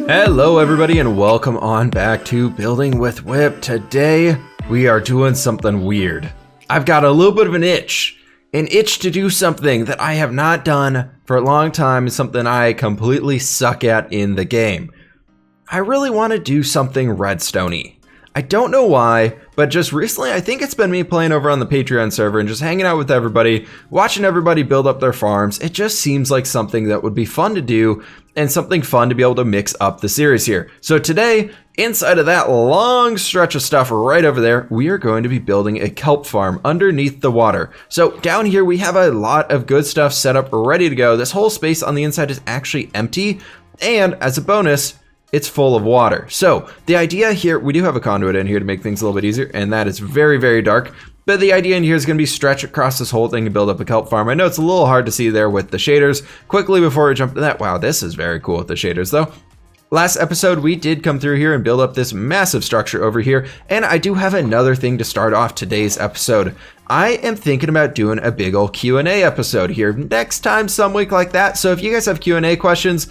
Hello everybody and welcome on back to Building with fWhip. Today we are doing something weird. I've got a little bit of an itch to do something that I have not done for a long time, something I completely suck at in the game. I really want to do something redstone-y. I don't know why, but just recently I think it's been me playing over on the Patreon server and just hanging out with everybody, watching everybody build up their farms. It just seems like something that would be fun to do and something fun to be able to mix up the series here. So today, inside of that long stretch of stuff right over there, we are going to be building a kelp farm underneath the water. So down here we have a lot of good stuff set up ready to go. This whole space on the inside is actually empty, and as a bonus, it's full of water. So the idea here, we do have a conduit in here to make things a little bit easier, and that is very, very dark. But the idea in here is going to be stretch across this whole thing and build up a kelp farm. I know it's a little hard to see there with the shaders. Quickly before we jump to that, wow, this is very cool with the shaders though. Last episode, we did come through here and build up this massive structure over here, and I do have another thing to start off today's episode. I am thinking about doing a big old Q&A episode here next time, some week like that. So if you guys have Q&A questions,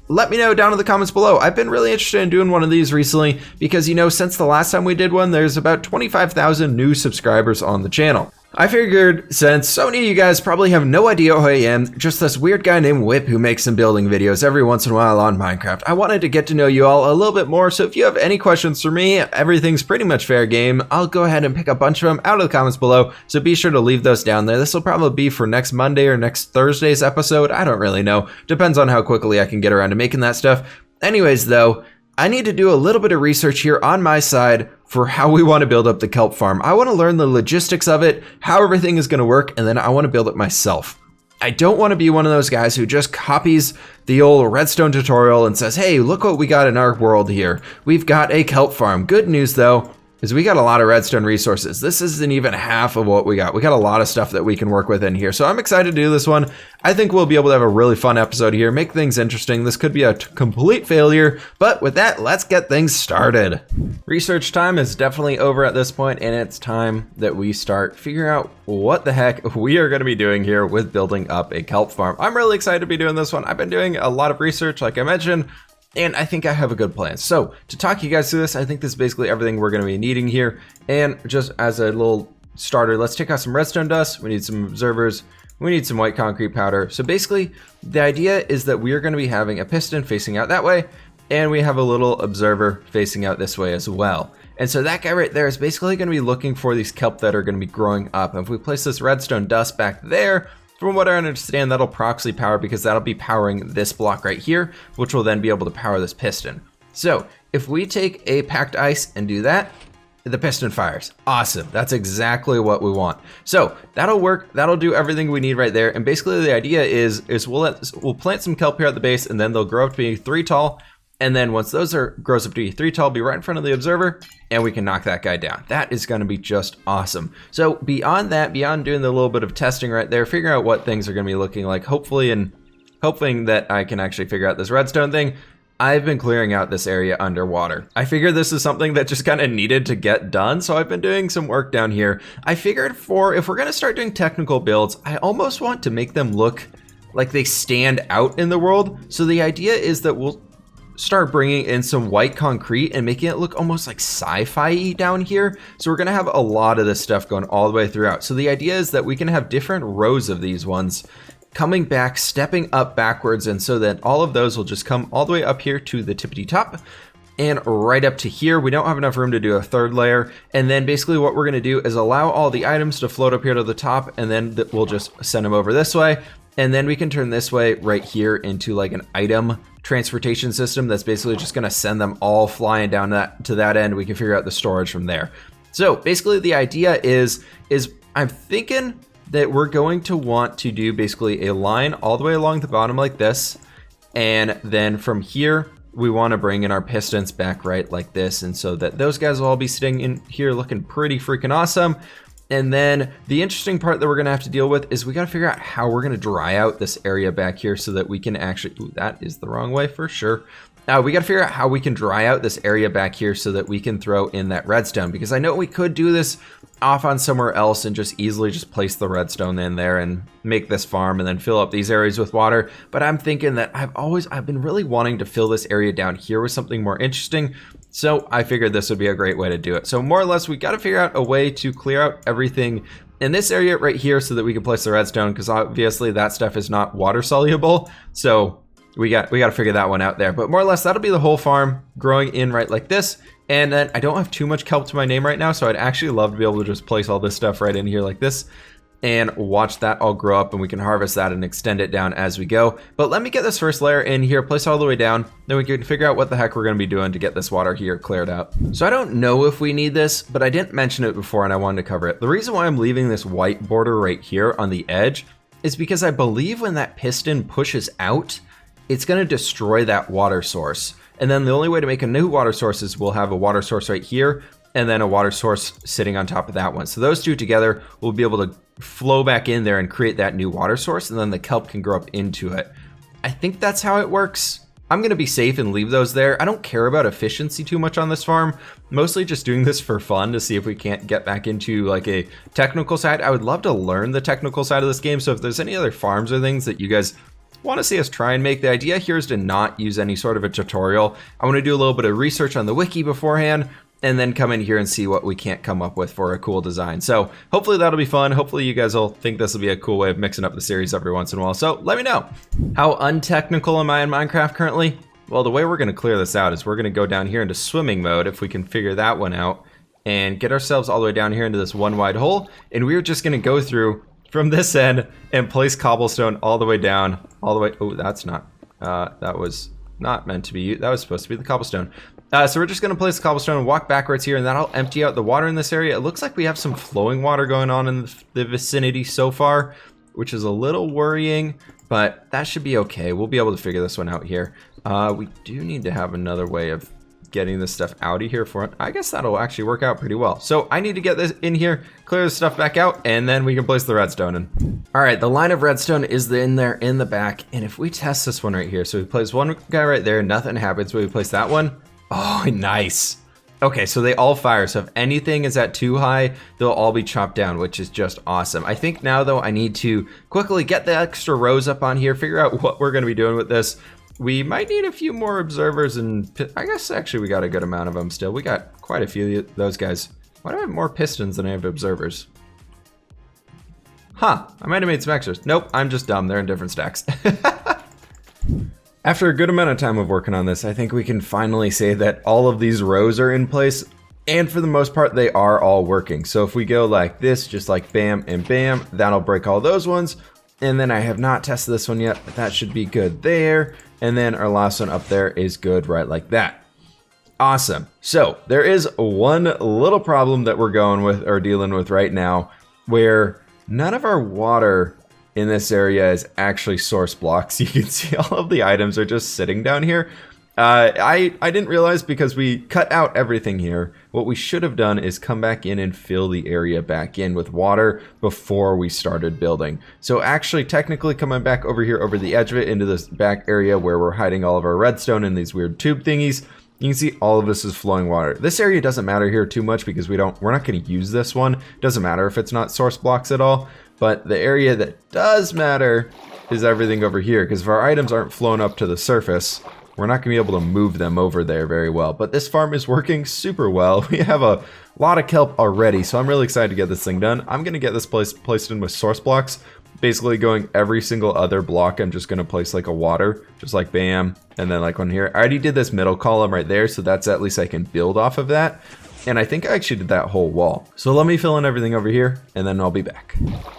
let me know down in the comments below. I've been really interested in doing one of these recently because, you know, since the last time we did one, there's about 25,000 new subscribers on the channel. I figured since so many of you guys probably have no idea who I am, just this weird guy named fWhip who makes some building videos every once in a while on Minecraft, I wanted to get to know you all a little bit more. So if you have any questions for me, everything's pretty much fair game. I'll go ahead and pick a bunch of them out of the comments below. So be sure to leave those down there. This will probably be for next Monday or next Thursday's episode. I don't really know. Depends on how quickly I can get around to making that stuff. Anyways, though, I need to do a little bit of research here on my side for how we want to build up the kelp farm. I want to learn the logistics of it, how everything is going to work, and then I want to build it myself. I don't want to be one of those guys who just copies the old redstone tutorial and says, hey, look what we got in our world here. We've got a kelp farm. Good news though, is we got a lot of redstone resources. This isn't even half of what we got. We got a lot of stuff that we can work with in here. So I'm excited to do this one. I think we'll be able to have a really fun episode here, make things interesting. This could be a complete failure, but with that, let's get things started. Research time is definitely over at this point, and it's time that we start figuring out what the heck we are gonna be doing here with building up a kelp farm. I'm really excited to be doing this one. I've been doing a lot of research, like I mentioned, and I think I have a good plan. So to talk you guys through this, I think this is basically everything we're gonna be needing here. And just as a little starter, let's take out some redstone dust. We need some observers. We need some white concrete powder. So basically the idea is that we are gonna be having a piston facing out that way, and we have a little observer facing out this way as well. And so that guy right there is basically gonna be looking for these kelp that are gonna be growing up. And if we place this redstone dust back there, from what I understand, that'll proxy power because that'll be powering this block right here, which will then be able to power this piston. So if we take a packed ice and do that, the piston fires. Awesome. That's exactly what we want. So that'll work. That'll do everything we need right there. And basically the idea is we'll plant some kelp here at the base, and then they'll grow up to be 3 tall. And then once those grows up to be 3 tall, be right in front of the observer, and we can knock that guy down. That is going to be just awesome. So beyond that, beyond doing the little bit of testing right there, figuring out what things are going to be looking like, hopefully, and hoping that I can actually figure out this redstone thing, I've been clearing out this area underwater. I figured this is something that just kind of needed to get done, so I've been doing some work down here. I figured if we're going to start doing technical builds, I almost want to make them look like they stand out in the world. So the idea is that we'll start bringing in some white concrete and making it look almost like sci-fi down here. So we're gonna have a lot of this stuff going all the way throughout. So the idea is that we can have different rows of these ones coming back, stepping up backwards, and so that all of those will just come all the way up here to the tippity top and right up to here. We don't have enough room to do a third layer. And then basically what we're gonna do is allow all the items to float up here to the top, and then we'll just send them over this way. And then we can turn this way right here into like an item transportation system that's basically just gonna send them all flying down to that end. We can figure out the storage from there. So basically the idea is I'm thinking that we're going to want to do basically a line all the way along the bottom like this. And then from here, we wanna bring in our pistons back right like this. And so that those guys will all be sitting in here looking pretty freaking awesome. And then the interesting part that we're gonna have to deal with is we gotta figure out how we're gonna dry out this area back here so that we can actually, ooh, that is the wrong way for sure. We gotta figure out how we can dry out this area back here so that we can throw in that redstone, because I know we could do this off on somewhere else and just easily just place the redstone in there and make this farm and then fill up these areas with water. But I'm thinking that I've been really wanting to fill this area down here with something more interesting. So I figured this would be a great way to do it. So more or less, we got to figure out a way to clear out everything in this area right here so that we can place the redstone, because obviously that stuff is not water soluble. So we got to figure that one out there. But more or less, that'll be the whole farm growing in right like this. And then I don't have too much kelp to my name right now, so I'd actually love to be able to just place all this stuff right in here like this and watch that all grow up, and we can harvest that and extend it down as we go. But let me get this first layer in here, place it all the way down, then we can figure out what the heck we're gonna be doing to get this water here cleared out. So I don't know if we need this, but I didn't mention it before and I wanted to cover it. The reason why I'm leaving this white border right here on the edge is because I believe when that piston pushes out, it's gonna destroy that water source. And then the only way to make a new water source is we'll have a water source right here and then a water source sitting on top of that one. So those two together will be able to flow back in there and create that new water source, and then the kelp can grow up into it. I think that's how it works. I'm gonna be safe and leave those there. I don't care about efficiency too much on this farm, mostly just doing this for fun to see if we can't get back into like a technical side. I would love to learn the technical side of this game, so if there's any other farms or things that you guys want to see us try and make, the idea here is to not use any sort of a tutorial. I want to do a little bit of research on the wiki beforehand and then come in here and see what we can't come up with for a cool design. So hopefully that'll be fun. Hopefully you guys will think this will be a cool way of mixing up the series every once in a while. So let me know. How untechnical am I in Minecraft currently? Well, the way we're going to clear this out is we're going to go down here into swimming mode, if we can figure that one out, and get ourselves all the way down here into this one wide hole. And we're just going to go through from this end and place cobblestone all the way down, all the way. Oh, that's not, that was not meant to be, that was supposed to be the cobblestone. So we're just gonna place the cobblestone and walk backwards here, and that'll empty out the water in this area. It looks like we have some flowing water going on in the vicinity so far, which is a little worrying, but that should be okay. We'll be able to figure this one out here. We do need to have another way of getting this stuff out of here for it. I guess that'll actually work out pretty well. So I need to get this in here, clear this stuff back out, and then we can place the redstone in. All right, the line of redstone is in there in the back, and if we test this one right here, so we place one guy right there, nothing happens. We place that one. Oh, nice. Okay, so they all fire. So if anything is at too high, they'll all be chopped down, which is just awesome. I think now, though, I need to quickly get the extra rows up on here, figure out what we're going to be doing with this. We might need a few more observers, and I guess actually we got a good amount of them still. We got quite a few of those guys. Why do I have more pistons than I have observers? Huh, I might have made some extras. Nope, I'm just dumb. They're in different stacks. After a good amount of time of working on this, I think we can finally say that all of these rows are in place, and for the most part, they are all working. So if we go like this, just like bam and bam, that'll break all those ones. And then I have not tested this one yet, but that should be good there. And then our last one up there is good right like that. Awesome. So there is one little problem that we're going with or dealing with right now, where none of our water in this area is actually source blocks. You can see all of the items are just sitting down here. I didn't realize because we cut out everything here. What we should have done is come back in and fill the area back in with water before we started building. So actually technically coming back over here over the edge of it into this back area where we're hiding all of our redstone in these weird tube thingies, you can see all of this is flowing water. This area doesn't matter here too much because we're not going to use this one. Doesn't matter if it's not source blocks at all. But the area that does matter is everything over here, because if our items aren't flown up to the surface, we're not going to be able to move them over there very well. But this farm is working super well. We have a lot of kelp already, so I'm really excited to get this thing done. I'm going to get this placed in with source blocks. Basically going every single other block, I'm just going to place like a water, just like bam, and then like one here. I already did this middle column right there, so that's at least I can build off of that. And I think I actually did that whole wall. So let me fill in everything over here, and then I'll be back.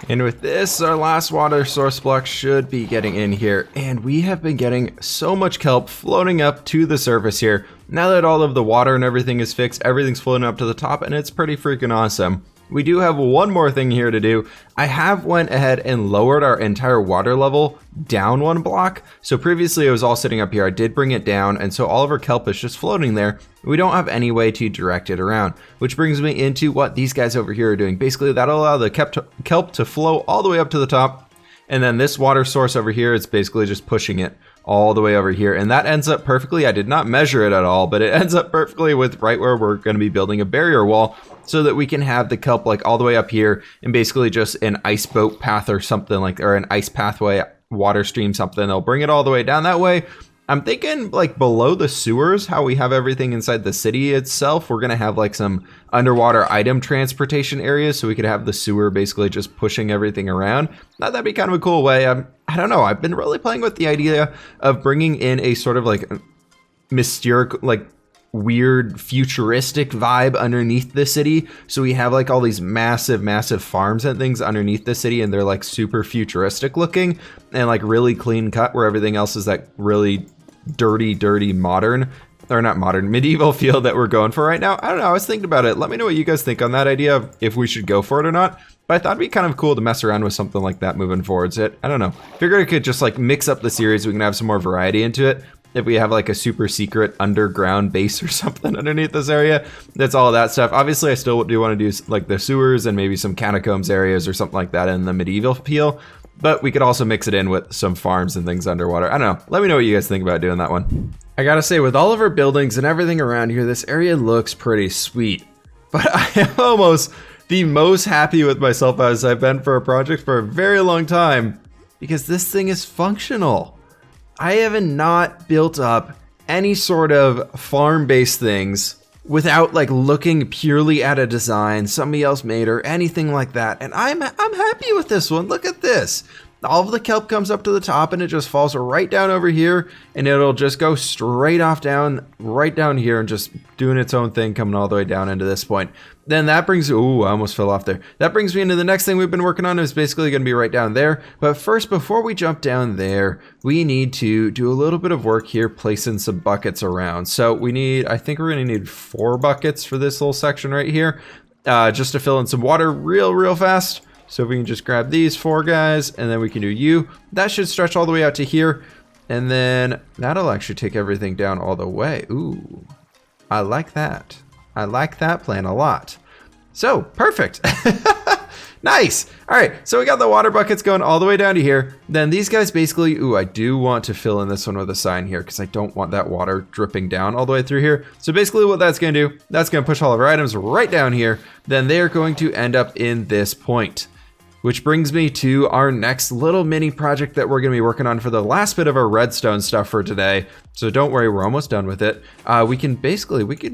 And with this, our last water source block should be getting in here. And we have been getting so much kelp floating up to the surface here. Now that all of the water and everything is fixed, everything's floating up to the top, and it's pretty freaking awesome. We do have one more thing here to do. I have went ahead and lowered our entire water level down one block. So previously it was all sitting up here. I did bring it down, and so all of our kelp is just floating there. We don't have any way to direct it around, which brings me into what these guys over here are doing. Basically, that'll allow the kelp to flow all the way up to the top, and then this water source over here is basically just pushing it all the way over here. And that ends up perfectly. I did not measure it at all, but it ends up perfectly with right where we're going to be building a barrier wall so that we can have the kelp like all the way up here and basically just an ice boat path or something like, or an ice pathway, water stream, something. They'll bring it all the way down that way. I'm thinking like below the sewers, how we have everything inside the city itself, we're going to have like some underwater item transportation areas so we could have the sewer basically just pushing everything around. Now that'd be kind of a cool way. I don't know. I've been really playing with the idea of bringing in a sort of like mysterious, like weird futuristic vibe underneath the city. So we have like all these massive farms and things underneath the city, and they're like super futuristic looking and like really clean cut, where everything else is that really dirty modern, or not modern, medieval feel that we're going for right now. I don't know. I was thinking about it. Let me know what you guys think on that idea of if we should go for it or not. But I thought it'd be kind of cool to mess around with something like that moving forwards. I don't know. Figured I could just like mix up the series. We can have some more variety into it. If we have like a super secret underground base or something underneath this area, that's all of that stuff. Obviously, I still do want to do like the sewers and maybe some catacombs areas or something like that in the medieval feel. But we could also mix it in with some farms and things underwater. I don't know. Let me know what you guys think about doing that one. I gotta say, with all of our buildings and everything around here, this area looks pretty sweet. But I am almost the most happy with myself as I've been for a project for a very long time, because this thing is functional. I have not built up any sort of farm-based things without like looking purely at a design somebody else made or anything like that. And I'm happy with this one. Look at this. All of the kelp comes up to the top and it just falls right down over here, and it'll just go straight off down, right down here, and just doing its own thing, coming all the way down into this point. Then that brings, ooh, I almost fell off there. That brings me into the next thing we've been working on. Is basically going to be right down there. But first, before we jump down there, we need to do a little bit of work here, placing some buckets around. So we need, I think we're going to need 4 buckets for this little section right here, just to fill in some water real fast. So if we can just grab these 4 guys, and then we can do you. That should stretch all the way out to here. And then that'll actually take everything down all the way. Ooh, I like that. I like that plan a lot. So, perfect. Nice. All right, so we got the water buckets going all the way down to here. Then these guys basically, ooh, I do want to fill in this one with a sign here because I don't want that water dripping down all the way through here. So basically what that's going to do, that's going to push all of our items right down here. Then they're going to end up in this point. Which brings me to our next little mini project that we're going to be working on for the last bit of our redstone stuff for today. So don't worry, we're almost done with it. We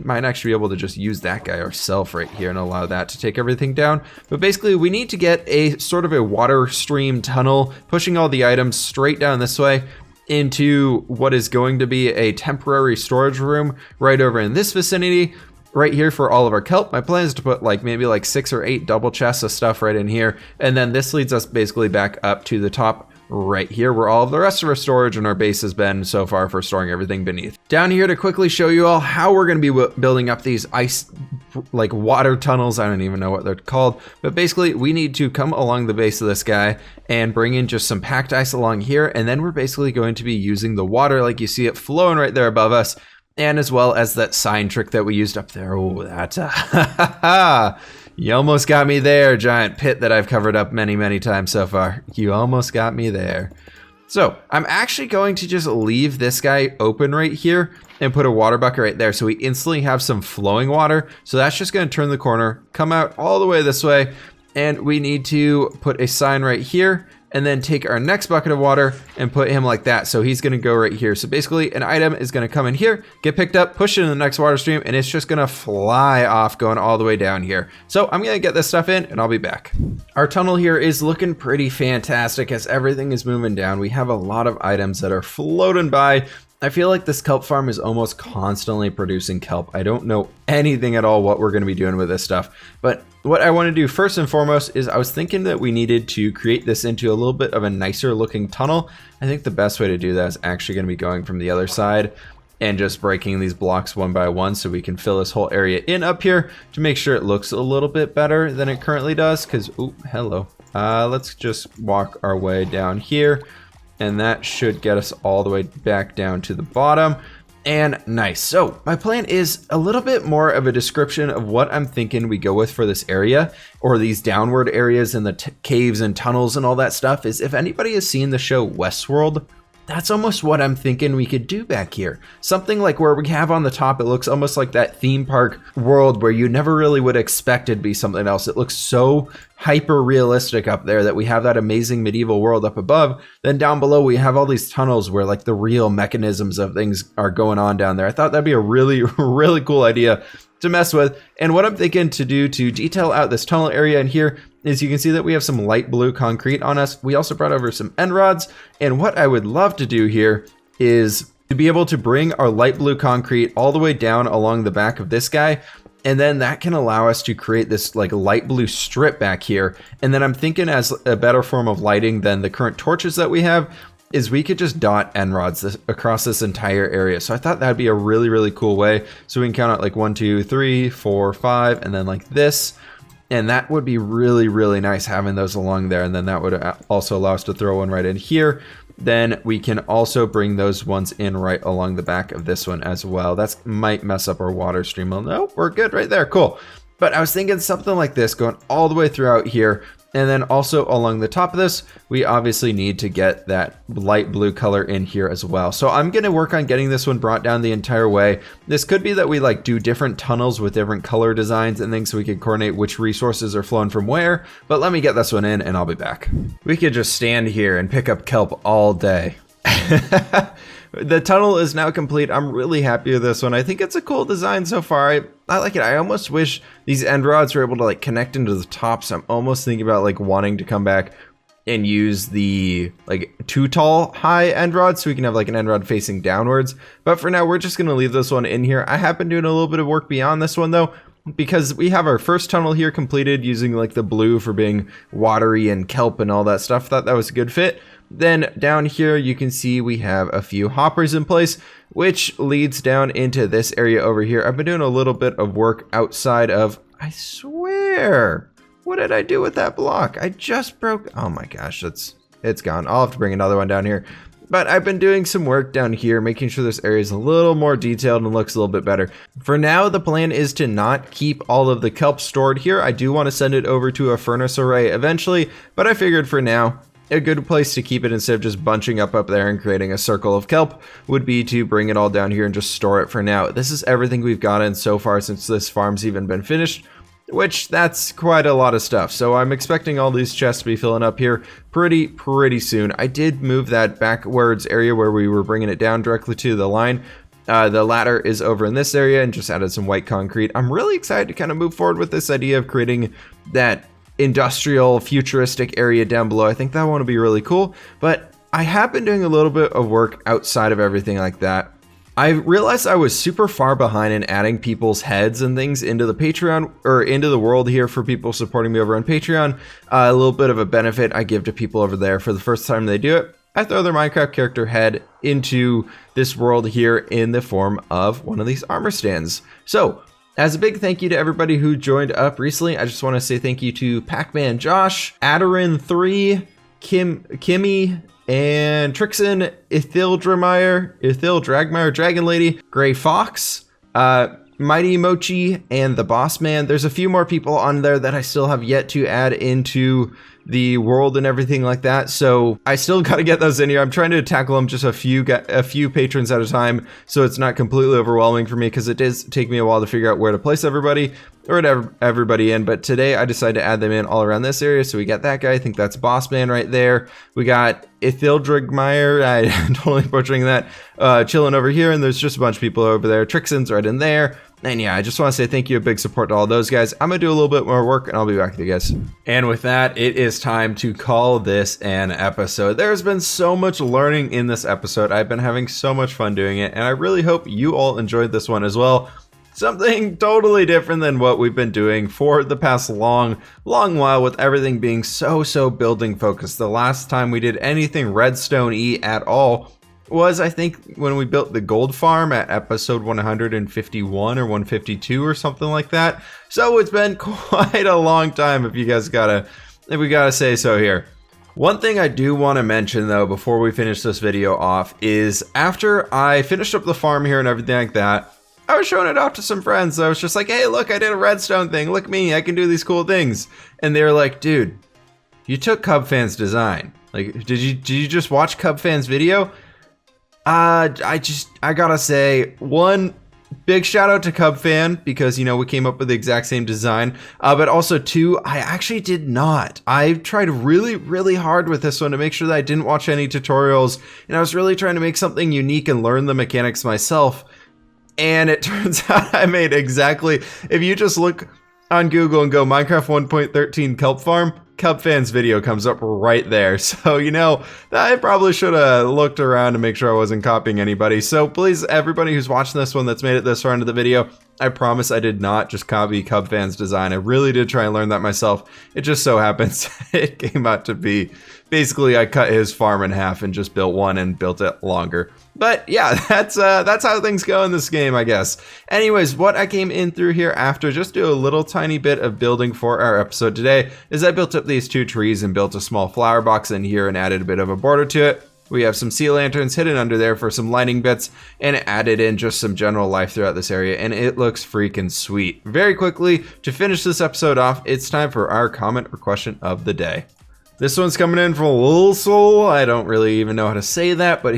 might actually be able to just use that guy ourselves right here and allow that to take everything down. But basically, we need to get a sort of a water stream tunnel, pushing all the items straight down this way into what is going to be a temporary storage room right over in this vicinity. Right here for all of our kelp. My plan is to put like maybe like 6 or 8 double chests of stuff right in here. And then this leads us basically back up to the top right here where all of the rest of our storage and our base has been so far for storing everything beneath. Down here to quickly show you all how we're going to be building up these ice like water tunnels. I don't even know what they're called, but basically we need to come along the base of this guy and bring in just some packed ice along here. And then we're basically going to be using the water like you see it flowing right there above us. And as well as that sign trick that we used up there. Oh, that's you almost got me there, giant pit that I've covered up many times so far. You almost got me there. So I'm actually going to just leave this guy open right here and put a water bucket right there so we instantly have some flowing water. So that's just going to turn the corner, come out all the way this way. And we need to put a sign right here and then take our next bucket of water and put him like that. So he's gonna go right here. So basically an item is gonna come in here, get picked up, push it in the next water stream, and it's just gonna fly off going all the way down here. So I'm gonna get this stuff in and I'll be back. Our tunnel here is looking pretty fantastic as everything is moving down. We have a lot of items that are floating by. I feel like this kelp farm is almost constantly producing kelp. I don't know anything at all what we're going to be doing with this stuff. But what I want to do first and foremost is I was thinking that we needed to create this into a little bit of a nicer looking tunnel. I think the best way to do that is actually going to be going from the other side and just breaking these blocks one by one so we can fill this whole area in up here to make sure it looks a little bit better than it currently does. Because, ooh, hello. Let's just walk our way down here. And that should get us all the way back down to the bottom. And nice. So my plan is a little bit more of a description of what I'm thinking we go with for this area, or these downward areas and the caves and tunnels and all that stuff. Is if anybody has seen the show Westworld, that's almost what I'm thinking we could do back here. Something like where we have on the top, it looks almost like that theme park world where you never really would expect it to be something else. It looks so hyper realistic up there that we have that amazing medieval world up above. Then down below, we have all these tunnels where like the real mechanisms of things are going on down there. I thought that'd be a really, really cool idea to mess with. And what I'm thinking to do to detail out this tunnel area in here is you can see that we have some light blue concrete on us. We also brought over some end rods. And what I would love to do here is to be able to bring our light blue concrete all the way down along the back of this guy. And then that can allow us to create this like light blue strip back here. And then I'm thinking as a better form of lighting than the current torches that we have is we could just dot end rods across this entire area. So I thought that'd be a really, really cool way. So we can count out like 1, 2, 3, 4, 5, and then like this. And that would be really, really nice having those along there. And then that would also allow us to throw one right in here. Then we can also bring those ones in right along the back of this one as well. That might mess up our water stream. Well, no, we're good right there. Cool. But I was thinking something like this going all the way throughout here. And then also along the top of this, we obviously need to get that light blue color in here as well. So I'm going to work on getting this one brought down the entire way. This could be that we like do different tunnels with different color designs and things so we can coordinate which resources are flowing from where. But let me get this one in and I'll be back. We could just stand here and pick up kelp all day. The tunnel is now complete. I'm really happy with this one. I think it's a cool design so far. I like it. I almost wish these end rods were able to like connect into the top. So I'm almost thinking about like wanting to come back and use the like 2 tall high end rods so we can have like an end rod facing downwards. But for now, we're just going to leave this one in here. I have been doing a little bit of work beyond this one though, because we have our first tunnel here completed using like the blue for being watery and kelp and all that stuff. Thought that was a good fit. Then down here, you can see we have a few hoppers in place, which leads down into this area over here. I've been doing a little bit of work outside of, I swear, what did I do with that block? I just broke, oh my gosh, it's gone. I'll have to bring another one down here. But I've been doing some work down here, making sure this area is a little more detailed and looks a little bit better. For now, the plan is to not keep all of the kelp stored here. I do want to send it over to a furnace array eventually, but I figured for now, a good place to keep it instead of just bunching up there and creating a circle of kelp would be to bring it all down here and just store it for now. This is everything we've gotten so far since this farm's even been finished, which that's quite a lot of stuff. So I'm expecting all these chests to be filling up here pretty soon. I did move that backwards area where we were bringing it down directly to the line. The ladder is over in this area and just added some white concrete. I'm really excited to kind of move forward with this idea of creating that industrial futuristic area down below. I think that one will be really cool, but I have been doing a little bit of work outside of everything like that. I realized I was super far behind in adding people's heads and things into the Patreon or into the world here for people supporting me over on Patreon. A little bit of a benefit I give to people over there for the first time they do it. I throw their Minecraft character head into this world here in the form of one of these armor stands. So as a big thank you to everybody who joined up recently, I just want to say thank you to Pac-Man Josh, Adarin3, Kimmy, and Trixon, Dragmeyer, Dragon Lady, Gray Fox, Mighty Mochi, and the Boss Man. There's a few more people on there that I still have yet to add into the world and everything like that, so I still got to get those in here. I'm trying to tackle them just a few patrons at a time, so it's not completely overwhelming for me, because it does take me a while to figure out where to place everybody in. But today I decided to add them in all around this area. So we got that guy, I think that's Boss Man right there. We got Ithildrigmeyer, I'm totally butchering that, chilling over here, and there's just a bunch of people over there. Trixon's right in there. And yeah, I just want to say thank you, a big support to all those guys. I'm going to do a little bit more work and I'll be back with you guys. And with that, it is time to call this an episode. There's been so much learning in this episode. I've been having so much fun doing it, and I really hope you all enjoyed this one as well. Something totally different than what we've been doing for the past long while, with everything being so building focused. The last time we did anything redstone-y at all was, I think, when we built the gold farm at episode 151 or 152 or something like that. So it's been quite a long time, if we gotta say so here. One thing I do want to mention though before we finish this video off is, after I finished up the farm here and everything like that, I was showing it off to some friends. I was just like, hey, look, I did a redstone thing. Look at me, I can do these cool things. And they were like, dude, you took Cub Fan's design. Like, did you just watch Cub Fan's video? I gotta say, one, big shout out to Cub Fan because, you know, we came up with the exact same design. But also two, I actually did not. I tried really, really hard with this one to make sure that I didn't watch any tutorials, and I was really trying to make something unique and learn the mechanics myself. And it turns out I made exactly, if you just look on Google and go Minecraft 1.13 Kelp Farm, Cub Fan's video comes up right there. So, you know, I probably should have looked around to make sure I wasn't copying anybody. So please, everybody who's watching this one that's made it this far into the video, I promise I did not just copy Cub Fan's design. I really did try and learn that myself. It just so happens it came out to be, basically I cut his farm in half and just built one and built it longer. But yeah, that's how things go in this game, I guess. Anyways, what I came in through here after just do a little tiny bit of building for our episode today is I built up these 2 trees and built a small flower box in here and added a bit of a border to it. We have some sea lanterns hidden under there for some lighting bits and added in just some general life throughout this area, and it looks freaking sweet. Very quickly, to finish this episode off, it's time for our comment or question of the day. This one's coming in from Lil Soul. I don't really even know how to say that, but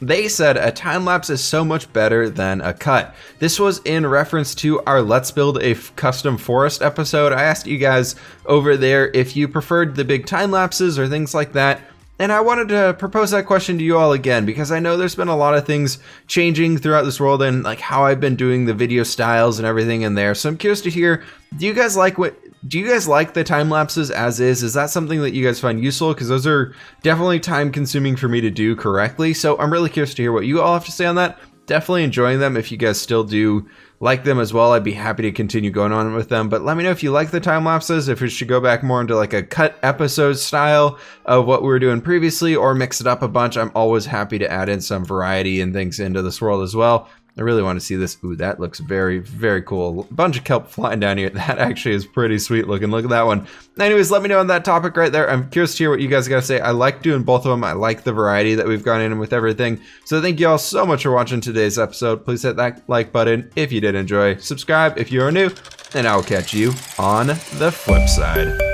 they said a time lapse is so much better than a cut. This was in reference to our Let's Build a Custom Forest episode. I asked you guys over there if you preferred the big time lapses or things like that. And I wanted to propose that question to you all again because I know there's been a lot of things changing throughout this world and like how I've been doing the video styles and everything in there. So I'm curious to hear, do you guys like the time lapses as is? Is that something that you guys find useful? Because those are definitely time consuming for me to do correctly. So I'm really curious to hear what you all have to say on that. Definitely enjoying them. If you guys still do like them as well, I'd be happy to continue going on with them. But let me know if you like the time lapses, if we should go back more into like a cut episode style of what we were doing previously or mix it up a bunch. I'm always happy to add in some variety and things into this world as well. I really want to see this. Ooh, that looks very, very cool. A bunch of kelp flying down here. That actually is pretty sweet looking. Look at that one. Anyways, let me know on that topic right there. I'm curious to hear what you guys got to say. I like doing both of them. I like the variety that we've gone in with everything. So thank you all so much for watching today's episode. Please hit that like button if you did enjoy. Subscribe if you are new, and I'll catch you on the flip side.